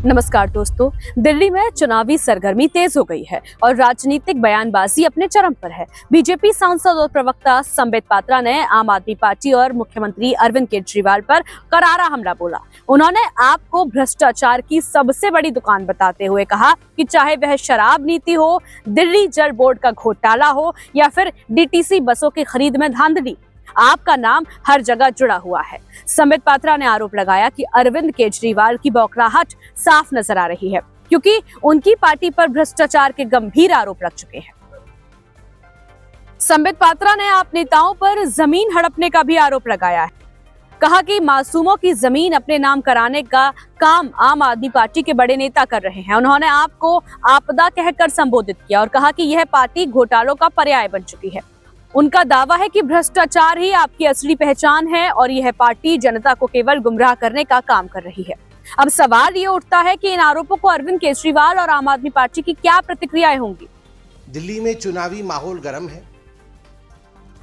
नमस्कार दोस्तों। दिल्ली में चुनावी सरगर्मी तेज हो गई है और राजनीतिक बयानबाजी अपने चरम पर है। बीजेपी सांसद और प्रवक्ता संबित पात्रा ने आम आदमी पार्टी और मुख्यमंत्री अरविंद केजरीवाल पर करारा हमला बोला। उन्होंने आप को भ्रष्टाचार की सबसे बड़ी दुकान बताते हुए कहा कि चाहे वह शराब नीति हो, दिल्ली जल बोर्ड का घोटाला हो या फिर डीटीसी बसों की खरीद में धांधली, आपका नाम हर जगह जुड़ा हुआ है। संबित पात्रा ने आरोप लगाया कि अरविंद केजरीवाल की बौखलाहट साफ नजर आ रही है क्योंकि उनकी पार्टी पर भ्रष्टाचार के गंभीर आरोप लग चुके हैं। संबित पात्रा ने आप नेताओं पर जमीन हड़पने का भी आरोप लगाया है। कहा कि मासूमों की जमीन अपने नाम कराने का काम आम आदमी पार्टी के बड़े नेता कर रहे हैं। उन्होंने आपको आपदा कहकर संबोधित किया और कहा कि यह पार्टी घोटालों का पर्याय बन चुकी है। उनका दावा है कि भ्रष्टाचार ही आपकी असली पहचान है और यह पार्टी जनता को केवल गुमराह करने का काम कर रही है। अब सवाल ये उठता है कि इन आरोपों को अरविंद केजरीवाल और आम आदमी पार्टी की क्या प्रतिक्रियाएं होंगी। दिल्ली में चुनावी माहौल गर्म है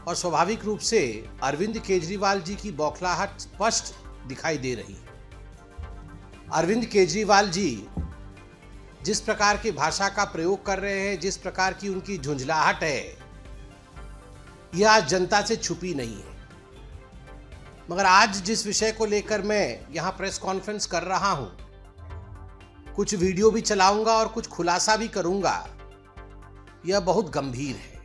और स्वाभाविक रूप से अरविंद केजरीवाल जी की बौखलाहट स्पष्ट दिखाई दे रही है। अरविंद केजरीवाल जी जिस प्रकार की भाषा का प्रयोग कर रहे हैं, जिस प्रकार की उनकी झुंझलाहट है, यह आज जनता से छुपी नहीं है। मगर आज जिस विषय को लेकर मैं यहां प्रेस कॉन्फ्रेंस कर रहा हूं, कुछ वीडियो भी चलाऊंगा और कुछ खुलासा भी करूंगा, यह बहुत गंभीर है,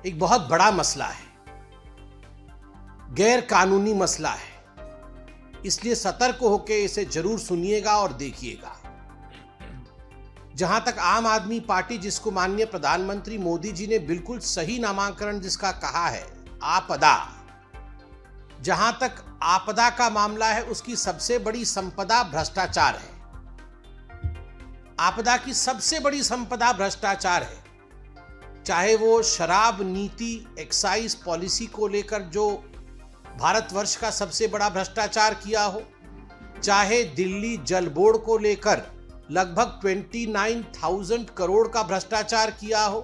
एक बहुत बड़ा मसला है, गैर कानूनी मसला है। इसलिए सतर्क होकर इसे जरूर सुनिएगा और देखिएगा। जहां तक आम आदमी पार्टी, जिसको माननीय प्रधानमंत्री मोदी जी ने बिल्कुल सही नामांकन जिसका कहा है, आपदा, जहां तक आपदा का मामला है, उसकी सबसे बड़ी संपदा भ्रष्टाचार है। आपदा की सबसे बड़ी संपदा भ्रष्टाचार है। चाहे वो शराब नीति, एक्साइज पॉलिसी को लेकर जो भारतवर्ष का सबसे बड़ा भ्रष्टाचार किया हो, चाहे दिल्ली जल बोर्ड को लेकर लगभग 29,000 करोड़ का भ्रष्टाचार किया हो,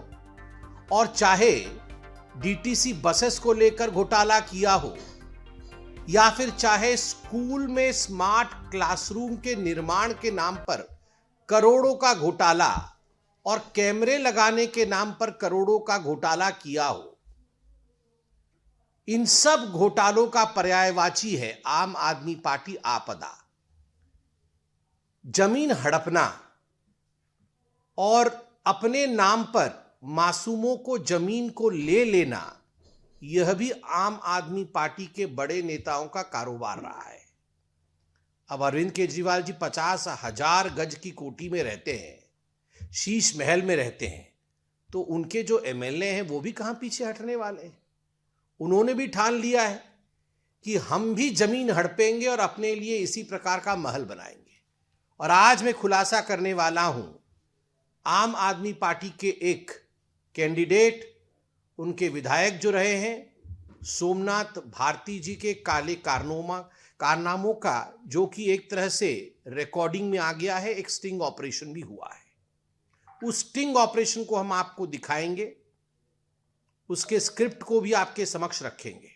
और चाहे डीटीसी बसेस को लेकर घोटाला किया हो, या फिर चाहे स्कूल में स्मार्ट क्लासरूम के निर्माण के नाम पर करोड़ों का घोटाला और कैमरे लगाने के नाम पर करोड़ों का घोटाला किया हो, इन सब घोटालों का पर्यायवाची है आम आदमी पार्टी आपदा। जमीन हड़पना और अपने नाम पर मासूमों को जमीन को ले लेना, यह भी आम आदमी पार्टी के बड़े नेताओं का कारोबार रहा है। अब अरविंद केजरीवाल जी 50,000 गज की कोठी में रहते हैं, शीश महल में रहते हैं, तो उनके जो एमएलए हैं वो भी कहां पीछे हटने वाले हैं। उन्होंने भी ठान लिया है कि हम भी जमीन हड़पेंगे और अपने लिए इसी प्रकार का महल बनाएंगे। और आज मैं खुलासा करने वाला हूं, आम आदमी पार्टी के एक कैंडिडेट, उनके विधायक जो रहे हैं, सोमनाथ भारती जी के काले कारनामों का, जो कि एक तरह से रिकॉर्डिंग में आ गया है, एक स्टिंग ऑपरेशन भी हुआ है। उस स्टिंग ऑपरेशन को हम आपको दिखाएंगे, उसके स्क्रिप्ट को भी आपके समक्ष रखेंगे।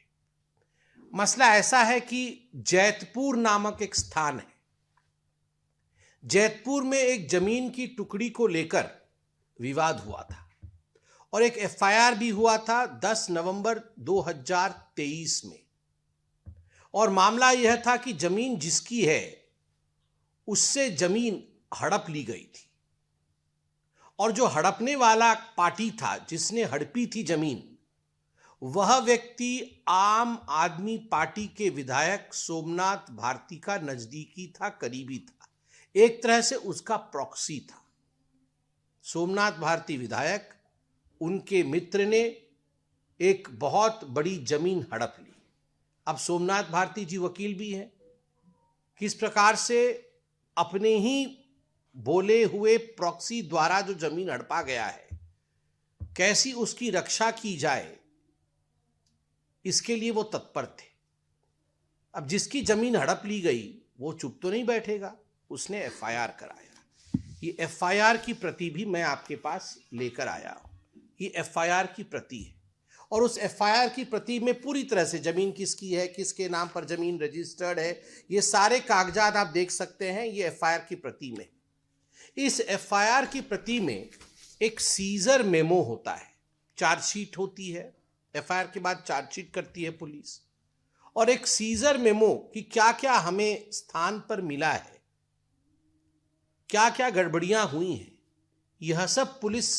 मसला ऐसा है कि जैतपुर नामक एक स्थान है, जैतपुर में एक जमीन की टुकड़ी को लेकर विवाद हुआ था और एक एफआईआर भी हुआ था 10 नवंबर 2023 में। और मामला यह था कि जमीन जिसकी है उससे जमीन हड़प ली गई थी, और जो हड़पने वाला पार्टी था, जिसने हड़पी थी जमीन, वह व्यक्ति आम आदमी पार्टी के विधायक सोमनाथ भारती का नजदीकी था, करीबी था, एक तरह से उसका प्रॉक्सी था। सोमनाथ भारती विधायक, उनके मित्र ने एक बहुत बड़ी जमीन हड़प ली। अब सोमनाथ भारती जी वकील भी हैं, किस प्रकार से अपने ही बोले हुए प्रॉक्सी द्वारा जो जमीन हड़पा गया है, कैसी उसकी रक्षा की जाए, इसके लिए वो तत्पर थे। अब जिसकी जमीन हड़प ली गई वो चुप तो नहीं बैठेगा, उसने एफआईआर कराया। ये एफआईआर की प्रति भी मैं आपके पास लेकर आया हूं। ये एफआईआर की प्रति है और उस एफआईआर की प्रति में पूरी तरह से जमीन किसकी है, किसके नाम पर जमीन रजिस्टर्ड है, ये सारे कागजात आप देख सकते हैं। ये एफआईआर की प्रति में, इस एफआईआर की प्रति में एक सीजर मेमो होता है, चार्जशीट होती है, एफआईआर के बाद चार्जशीट करती है पुलिस, और एक सीजर मेमो कि क्या क्या हमें स्थान पर मिला है, क्या क्या गड़बड़ियां हुई हैं, यह सब पुलिस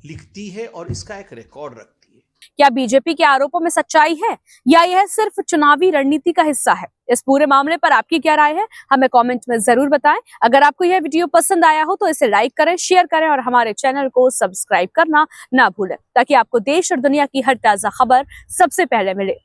लिखती है और इसका एक रिकॉर्ड रखती है। क्या बीजेपी के आरोपों में सच्चाई है या यह सिर्फ चुनावी रणनीति का हिस्सा है? इस पूरे मामले पर आपकी क्या राय है, हमें कमेंट में जरूर बताएं। अगर आपको यह वीडियो पसंद आया हो तो इसे लाइक करें, शेयर करें और हमारे चैनल को सब्सक्राइब करना ना भूलें, ताकि आपको देश और दुनिया की हर ताजा खबर सबसे पहले मिले।